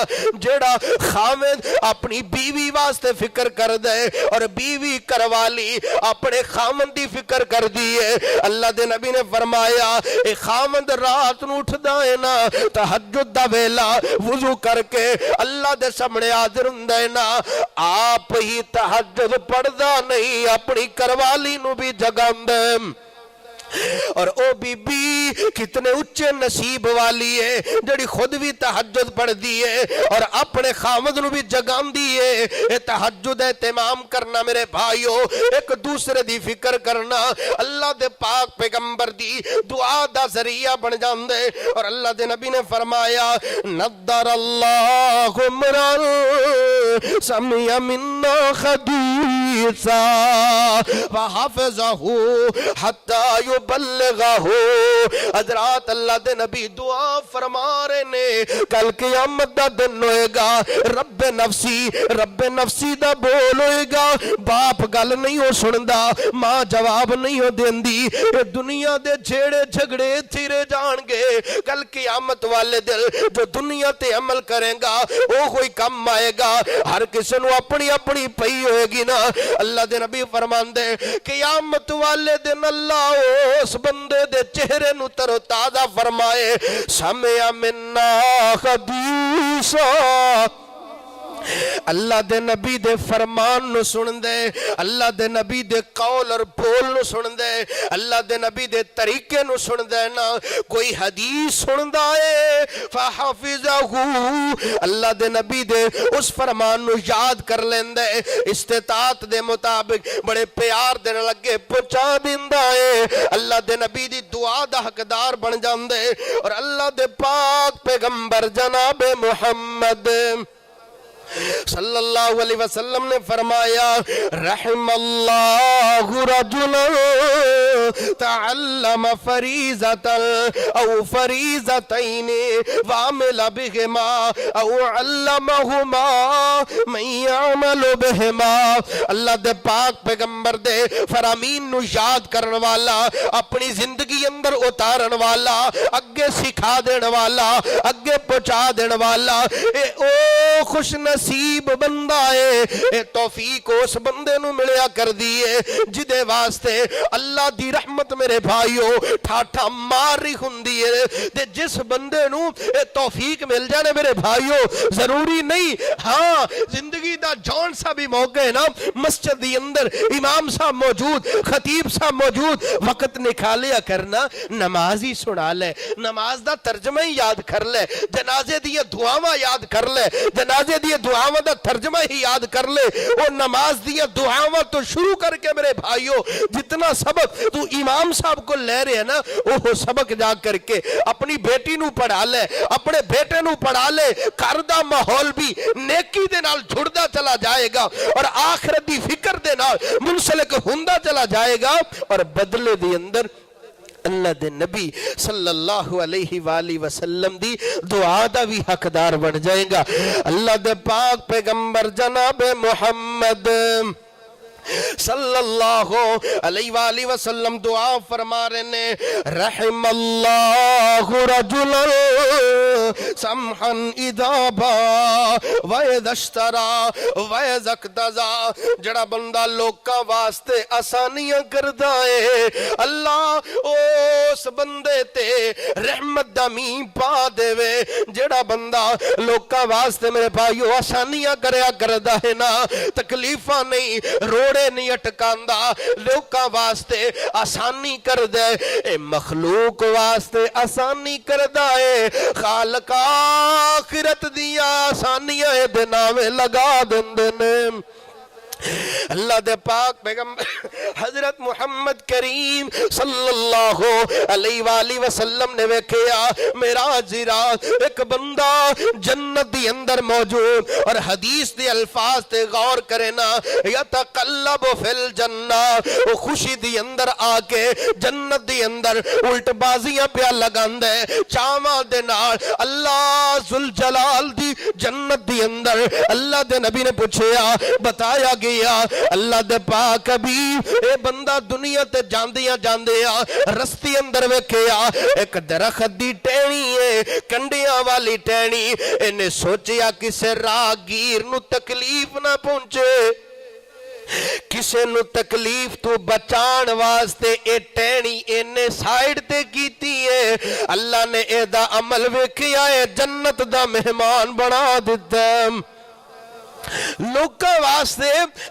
جڑا خامد اپنی بیوی واسطے فکر کر دے اور بیوی کروالی اپنے خامد دی فکر کر دیئے۔ اللہ دے نبی نے فرمایا اے خامد رات نو اٹھ دائے نا تہجد دا ویلا وضو کر کے اللہ دے سامنے حاضر ہندے نا، آپ ہی تہجد پڑھدا نہیں اپنی کروالی نو بھی جگاندے۔ اور او بی بی کتنے اچھے نصیب والی ہے جڑی خود بھی تہجد پڑھ دیئے اور اپنے خامد نو بھی جگان دیئے۔ اے تہجد اہتمام کرنا میرے بھائیو، ایک دوسرے دی فکر کرنا اللہ دے پاک پیغمبر دی دعا دا ذریعہ بن جاندے۔ اور اللہ دے نبی نے فرمایا نضر اللہ عمران سمیع منا خدیع حدیثا وحفظہ حتی یبلغہ. حضرات اللہ دے نبی دعا فرما رہے نے کل قیامت دا دن ہوئے گا رب نفسی دا بول ہوئے گا. باپ گل نہیں ہو سندا, ماں جواب نہیں ہو دیندی, دنیا دے جھیڑے جھگڑے تھیرے جان گے. کل قیامت والے دل جو دنیا تے عمل کریں گا وہ کوئی کم آئے گا. ہر کسی نو اپنی اپنی پئی ہوئے گی نا. اللہ دے نبی فرماندے قیامت والے دن اللہ اس بندے دے چہرے نو تر و تازہ فرمائے سمع منا حدیثا. اللہ دے نبی دے فرمان نو سن دے, اللہ دے نبی دے قول اور بول نو سن دے, اللہ دے نبی دے طریقے نو سن دے نا. کوئی حدیث سن دائے فحفظہو, اللہ دے نبی دے اس فرمان نو یاد کر لین دے, استطاعت دے مطابق بڑے پیار دے لگے پہنچا دیندہ ہے. اللہ دے نبی دی دعا دا حقدار بن جاندے. اور اللہ دے پاک پیغمبر جناب محمد صلی اللہ علیہ وسلم نے فرمایا رحم اللہ رجلا تعلم فریضتا او فریضتین وعمل بہما او علمہما من یعمل بہما. اللہ دے پاک پیغمبر دے فرامین نو یاد کرن والا, اپنی زندگی اندر اتارن والا, اگے سکھا دین والا, اگے پہنچا دین والا, او خوش نصیب بندہ ہے. اے توفیق اس بندے نو ملیا کر دیئے جدے واسطے اللہ دی رحمت میرے بھائیو ٹھاٹھا ماری ہوندی ہے. تے جس بندے نو اے توفیق مل جانے میرے بھائیو, ضروری نہیں ہاں زندگی دا جون سا بھی موقع ہے نا مسجد دی اندر امام صاحب موجود, خطیب صاحب موجود, وقت نکالیا کرنا نماز ہی سنا لے, نماز دا ترجمہ ہی یاد کر لے, جنازے دی دعاواں یاد کر لے, جنازے دی دعاواں دا ترجمہ ہی یاد کر لے. اور نماز دی دعاواں تو شروع کر کے میرے بھائیو جتنا سبق تو امام صاحب کو لے رہے ہیں نا وہ سبق جا کر کے اپنی بیٹی نو پڑھا لے, اپنے بیٹے نو پڑھا لے. گھر دا ماحول بھی نیکی دے نال جڑدا چلا جائے گا اور آخرت دی فکر دے نال منسلک ہوندا چلا جائے گا. اور بدلے دی اندر اللہ دے نبی صلی اللہ علیہ وآلہ وسلم دی دعا دا بھی حقدار بن جائے گا. اللہ دے پاک پیغمبر جناب محمد صلی اللہ علیہ وآلہ وسلم دعا فرما رہے نے رحم اللہ رجلا سمحا اذا با وَإِذَا اشْتَرَا وَإِذَا اقْتَضَا. جڑا بندہ لوکاں واسطے آسانیاں کردا ہے اللہ اس بندے تے رحمت دا مین پا دے وے. جڑا بندہ لوکاں واسطے میرے بھائیو آسانیاں کریا کردا ہے نا, تکلیفاں نہیں, روڑے نہیں اٹکاندا, لوکاں واسطے آسانی کر دے. اے مخلوق واسطے آسانی کر دے, خالق آخرت دیا آسانیاں دے نامے لگا دندے نے. اللہ دے پاک پیغمبر حضرت محمد کریم صلی اللہ علیہ وآلہ وسلم نے ویکھیا معراج دی رات ایک بندہ جنت دی اندر موجود, اور حدیث دے الفاظ تے غور کرے نا, یتقلب فی الجنہ, وہ خوشی دی اندر آ کے جنت دی اندر الٹ بازیاں پیا لگاندے چاواں دے نال. اللہ ذوالجلال دی جنت دی اندر اللہ دے نبی نے پوچھیا, بتایا گیا اللہ دے پاک حبیب اے بندہ دنیا تے جاندیاں جاندیاں رستی اندر ویکھیا ایک درخت دی ٹہنی ہے, کنڈیاں والی ٹہنی. انہیں سوچیا کسے راہگیر نو تکلیف نہ پہنچے, کسے نو تکلیف تو بچان واسطے اے ٹہنی انہیں سائیڈ تے کیتی ہے. اللہ نے اے دا عمل ویکھیا ہے, جنت دا مہمان بنا دیتا. لوکاں واسطے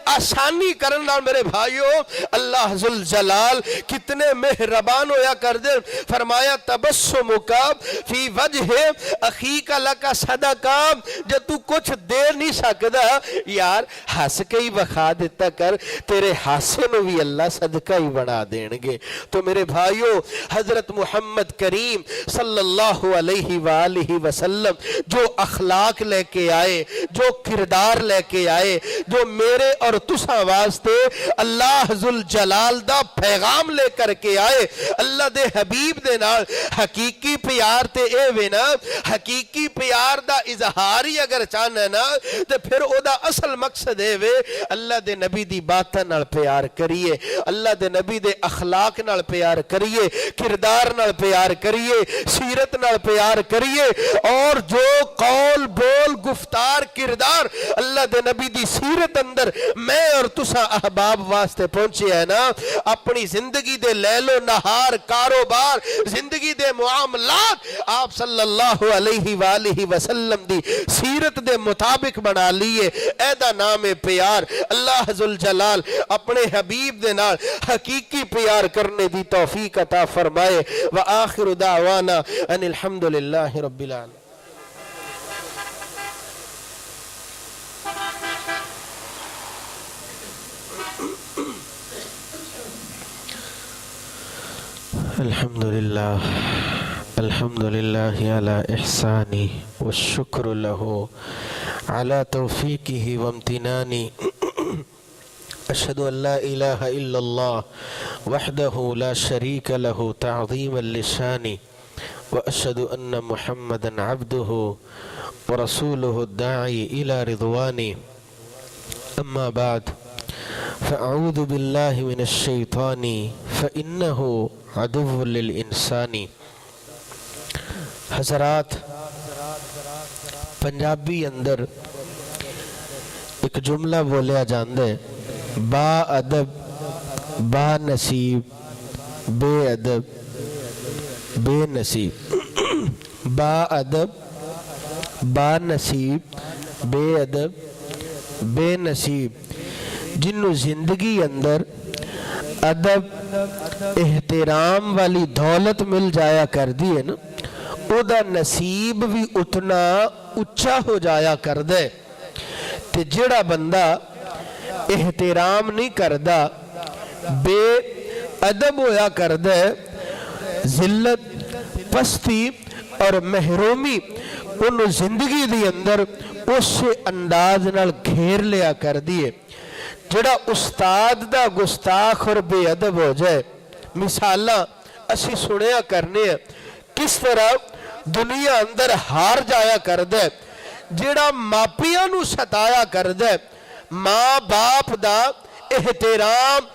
آسانی کرنا میرے بھائیو اللہ ذوالجلال کتنے مہربان ہویا کر دے. فرمایا تبسمکا فی وجہ اخیک لکا صدقہ, جب تو کچھ دے نہیں سکتا یار ہس کے ہی بخا دیتا کر, تیرے ہاسے نو بھی اللہ صدقہ ہی بنا دینگے. تو میرے بھائیو حضرت محمد کریم صلی اللہ علیہ وآلہ وسلم جو اخلاق لے کے آئے, جو کردار لے کے آئے جو میرے اور تساں واسطے اللہ ذوالجلال دا پیغام لے کر کے آئے. اللہ دے حبیب دے نال حقیقی پیار تے اے وے نا, حقیقی پیار دا اظہار ہی اگر چاہنا ہے نا تے پھر او دا اصل مقصد اے وے اللہ دے نبی دی باتاں نال پیار کریے, اللہ دے نبی دے اخلاق نال پیار کریے, کردار نال پیار کریے, سیرت نال پیار کریے, اور جو قول بول گفتار کردار اللہ دے نبی دی سیرت اندر میں اور تساں احباب واسطے پہنچے ہیں نا, اپنی زندگی دے لیل و نہار, کاروبار, زندگی دے معاملات آپ صلی اللہ علیہ وآلہ وسلم دی سیرت دے مطابق بنا لیے. اے دا نام پیار. اللہ ذوالجلال اپنے حبیب دے نال حقیقی پیار کرنے دی توفیق عطا فرمائے. وآخر دعوانا ان الحمدللہ رب العالمین. الحمد لله على إحسانه والشكر له على توفيقه وامتنانه. أشهد أن لا إله إلا الله وحده لا شريك له تعظيما لشانه, وأشهد أن محمدا عبده ورسوله الداعي إلى رضوانه. أما بعد فأعوذ بالله من الشيطان فإنه عدو للإنسان. حضرات, پنجابی اندر ایک جملہ بولیا جاندے, با ادب با نصیب بے ادب بے نصیب. با ادب با نصیب بے ادب بے نصیب. جنہوں زندگی اندر ادب احترام والی دولت مل جایا کر دی ہے نا, او دا نصیب بھی اتنا اچھا ہو جایا کر دے. تے جڑا بندہ احترام نہیں کردہ, بے ادب ہویا کر دے, ذلت, پستی اور محرومی انہوں زندگی دی اندر اس انداز نال گھیر لیا کر دیے. جڑا استاد دا گستاخ اور بے ادب ہو جائے, مثالاں اسی سنیا کرنے ہیں کس طرح دنیا اندر ہار جایا کر دے. جڑا ماپیاں نو ستایا کر دے, ماں باپ دا احترام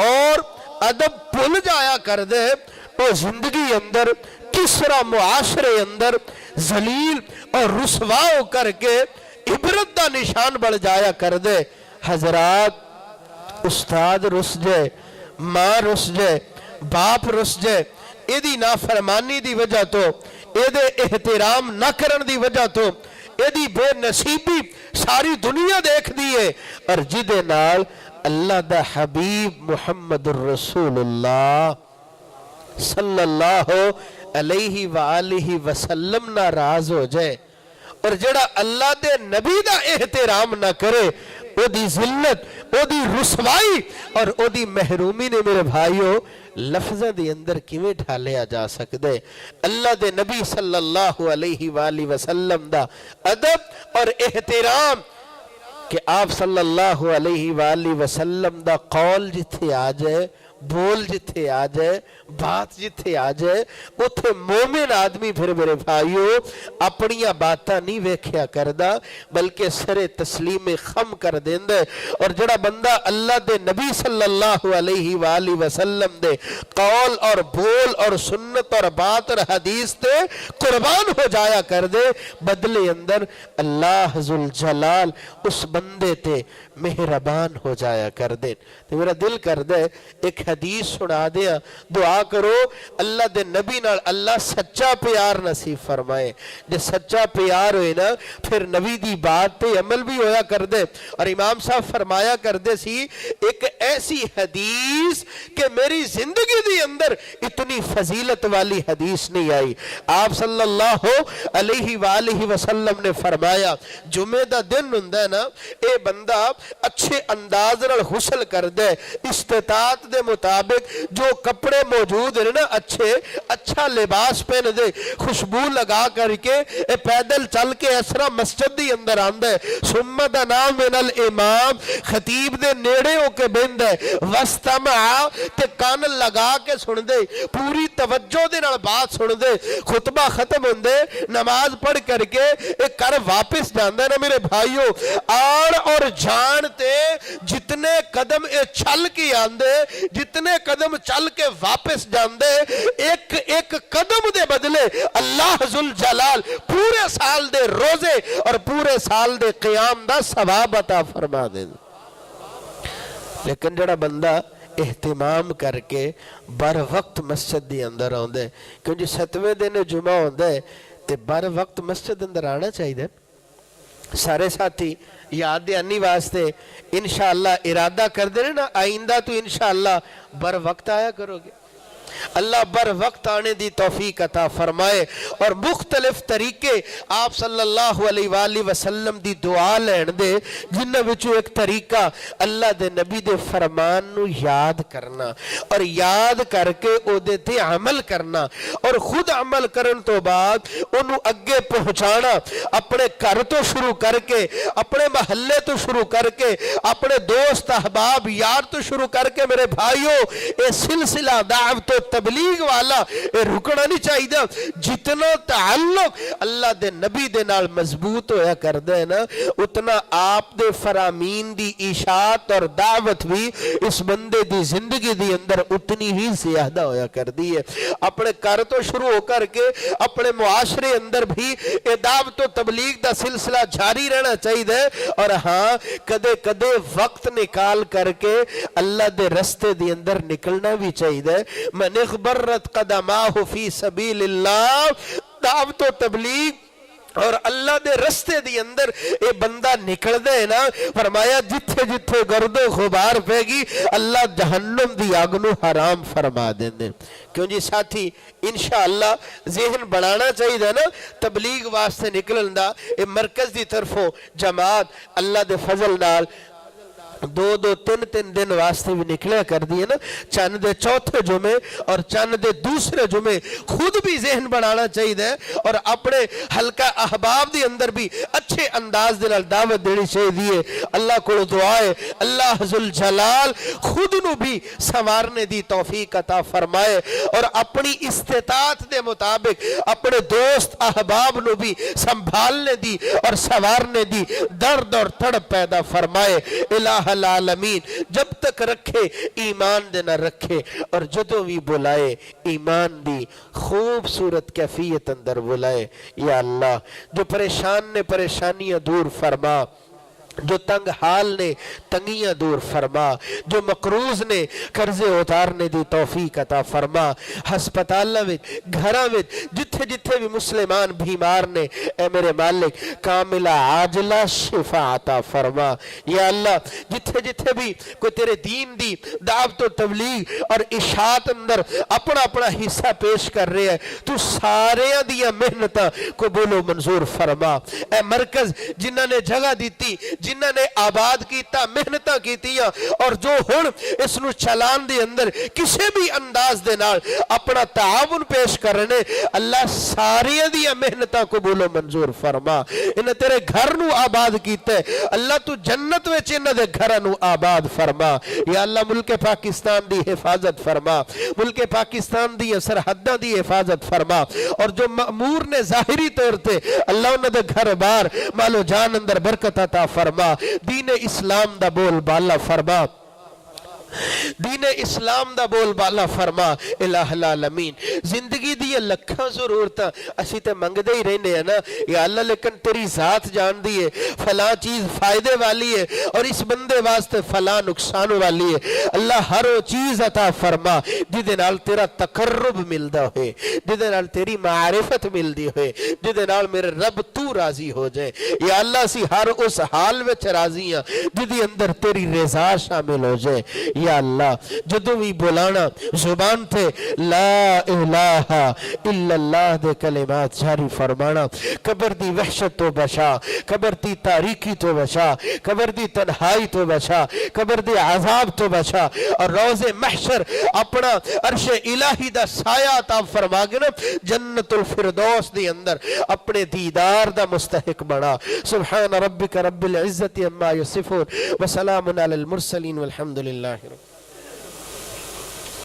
اور ادب بھول جایا کر دے, اور زندگی اندر کس طرح معاشرے اندر ذلیل اور رسوا ہو کر کے عبرت دا نشان بڑھ جایا کر دے. حضرات, استاد رس جائے, ماں رس جائے, باپ رس جائے, اے دی نافرمانی دی وجہ تو, اے دے احترام نہ کرن دی وجہ تو, اے دی بے نصیبی ساری دنیا دیکھ دیئے, اور جدے نال اللہ دا حبیب محمد الرسول اللہ صلی اللہ علیہ وآلہ وسلم ناراض ہو جائے. اور جڑا اللہ دے نبی دا احترام نہ کرے, او دی ذلت, او دی رسوائی اور او دی محرومی نے میرے بھائیوں لفظہ دی اندر کیویں ڈھالیا جا سکتے. اللہ دے نبی صلی اللہ علیہ وآلہ وسلم دا ادب اور احترام کہ آپ صلی اللہ علیہ وآلہ وسلم دا قول جتھے آ جائے, بول جتھے آ جائے, بات جتھے آ جائے, اتھے مومن آدمی پھر میرے بھائیوں اپنیاں باتاں نہیں ویکھیا کردہ بلکہ سر تسلیم خم کر دیندے. اور جڑا بندہ اللہ دے نبی صلی اللہ علیہ وآلہ وسلم دے قول اور بول اور سنت اور بات اور حدیث تے قربان ہو جایا کر دے, بدلے اندر اللہ ذوالجلال اس بندے تے مہربان ہو جایا کر دے. تو میرا دل کر دے ایک حدیث سنا دیا, دعا کرو اللہ دے نبی نال اللہ سچا پیار نصیب فرمائے. جے سچا پیار ہوئے نا پھر نبی دی بات تے عمل بھی ہویا کر دے. اور امام صاحب فرمایا کر دے سی ایک ایسی حدیث کہ میری زندگی دی اندر اتنی فضیلت والی حدیث نہیں آئی. آپ صلی اللہ علیہ وآلہ وسلم نے فرمایا جمعہ دا دن ہوندا ہے نا اے بندہ اچھے انداز نال غسل کر دے, استطاعت دے مطابق جو کپڑے موجود ہیں نا اچھا لباس پہن دے, خوشبو لگا کر کے اے پیدل چل کے اس طرح مسجد دی اندر آندا ہے, ثم دنا من الامام خطیب دے نیڑے ہو کے بہندا ہے, واستمع تے کان لگا کے سن دے, پوری توجہ دے نال بات سن دے, خطبہ ختم ہوندے نماز پڑھ کر کے ایک کر واپس جاندا ہے نا میرے بھائیو, آڑ اور جان تے جتنے قدم اے چل کے آندے, جتنے قدم چل کے واپس جاندے, ایک ایک قدم دے بدلے اللہ ذوالجلال پورے سال دے روزے اور پورے سال دے قیام دا ثواب عطا فرما دے. لیکن جڑا بندہ اہتمام کر کے بر وقت مسجد دی اندر آندے, کیونکہ 7ویں دن جمعہ ہوندے تے بر وقت مسجد اندر آنا چاہیے. سارے ساتھی یاد دہانی واسطے انشاءاللہ ارادہ کر دے نا آئندہ تو انشاءاللہ بر وقت آیا کرو گے. اللہ بر وقت آنے دی توفیق عطا فرمائے اور مختلف طریقے آپ صلی اللہ علیہ وآلہ وسلم دی دعا لین دے, جنہ وچوں ایک طریقہ اللہ دے نبی دے فرمان نو یاد کرنا اور یاد کر کے او دے تے عمل کرنا اور خود عمل کرن تو بعد انہوں اگے پہنچانا, اپنے گھر تو شروع کر کے, اپنے محلے تو شروع کر کے, اپنے دوست احباب یار تو شروع کر کے. میرے بھائیوں اے سلسلہ دعوت تبلیغ والا رکنا نہیں چاہیے. جتنا تعلق اللہ دے نبی دے نال مضبوط ہویا کر دے نا, اتنا آپ دے فرامین دی اشاعت اور دعوت بھی اس بندے دی زندگی دی اندر اتنی ہی زیادہ ہویا کر دی ہے. اپنے گھر تو شروع ہو کر کے اپنے معاشرے اندر بھی اے دعوت و تبلیغ دا سلسلہ جاری رہنا چاہیے. اور ہاں کدے کدے وقت نکال کر کے اللہ دے رستے دی اندر نکلنا بھی چاہیے. من اغبرت قدماہ فی سبیل اللہ, دعوت و تبلیغ اور اللہ دے رستے دی اندر اے بندہ نکل دے نا, فرمایا جتھے جتھے گرد و غبار پہ گی اللہ جہنم دی آگ نو حرام فرما دیں دے. کیوں جی ساتھی انشاءاللہ ذہن بڑھانا چاہیے نا تبلیغ واسطے نکلن دا. اے مرکز دی طرفوں جماعت اللہ دے فضل نال 2-2 دن واسطے بھی نکلے کر دیئے نا, چند دے چوتھے جمعے اور چند دے دوسرے جمعے خود بھی ذہن بڑھانا چاہیے اور اپنے حلقہ احباب دی اندر بھی اچھے انداز دے نال دعوت دینی چاہیے. اللہ کو دعائے اللہ ذوالجلال خود نو بھی سنوارنے دی توفیق عطا فرمائے اور اپنی استطاعت دے مطابق اپنے دوست احباب نو بھی سنبھالنے دی اور سنوارنے دی درد اور تڑپ پیدا فرمائے. الہ العالمین جب تک رکھے ایمان دے نہ رکھے, اور جدوں بھی بلائے ایمان دی خوبصورت کیفیت اندر بلائے. یا اللہ جو پریشان نے پریشانیاں دور فرما, جو تنگ حال نے تنگیاں دور فرما, جو مقروض نے قرضے اتارنے دی توفیق عطا فرما. ہسپتالاں وچ گھراں وچ جتھے جتھے بھی مسلمان بیمار نے اے میرے مالک کاملہ عاجلہ شفا عطا فرما. یا اللہ جتھے جتھے بھی کوئی تیرے دین دی دعوت و تبلیغ اور اشاعت اندر اپنا اپنا حصہ پیش کر رہے ہیں, تو سارے دیا محنتاں قبول و منظور فرما. اے مرکز جنہاں نے جگہ دیتی, جنہاں نے آباد کیتا, محنتاں کیتیاں, اور جو ہن اس نو چلان دے اندر کسے بھی انداز دے نال اپنا تعاون پیش کر رہے, اللہ ساری دیا محنتاں قبول و منظور فرما. انہیں تیرے گھر نو آباد کیتا ہے, اللہ تو جنت وچ انہاں دے گھراں نو آباد فرما. یا اللہ ملک پاکستان دی حفاظت فرما, ملک پاکستان دی سرحداں دی حفاظت فرما, اور جو مأمور نے ظاہری طور تے اللہ انہاں دے گھر بار مال و جان اندر برکت عطا فرما. دین اسلام دا بول بالا فرما, دین اسلام دا بول بالا فرما. الہ العالمین زندگی دی لکھاں ضرورتاں اسی تے منگدے ہی رہنے ہیں نا یا اللہ, لیکن تیری ذات جان دی ہے فلاں چیز فائدے والی ہے اور اس بندے واسطے فلاں نقصان والی ہے. اللہ ہر وہ چیز عطا فرما جدے نال تیرا تقرب ملدا ہوئے, جدے نال تیری معرفت ملدی ہوئے, جدے نال میرے رب تو راضی ہو جائے. یا اللہ سی ہر اس حال وچ راضی ہیں جدی اندر تیری رضا شامل ہو جائے. یا اللہ جدو بھی بلانا زبان تھے لا الہ الا اللہ دے کلمات جاری فرمانا، قبر دی وحشت تو بچا، قبر دی تاریکی تو بچا، قبر دی تنہائی تو بچا، قبر دی عذاب تو بچا، اور روز محشر اپنا عرش الہی دا سایہ عطا فرما کے نا جنت الفردوس دی اندر اپنے دیدار دا مستحق بنا۔ سبحان ربک رب العزت عما یصفون وسلام علی المرسلین والحمد للہ۔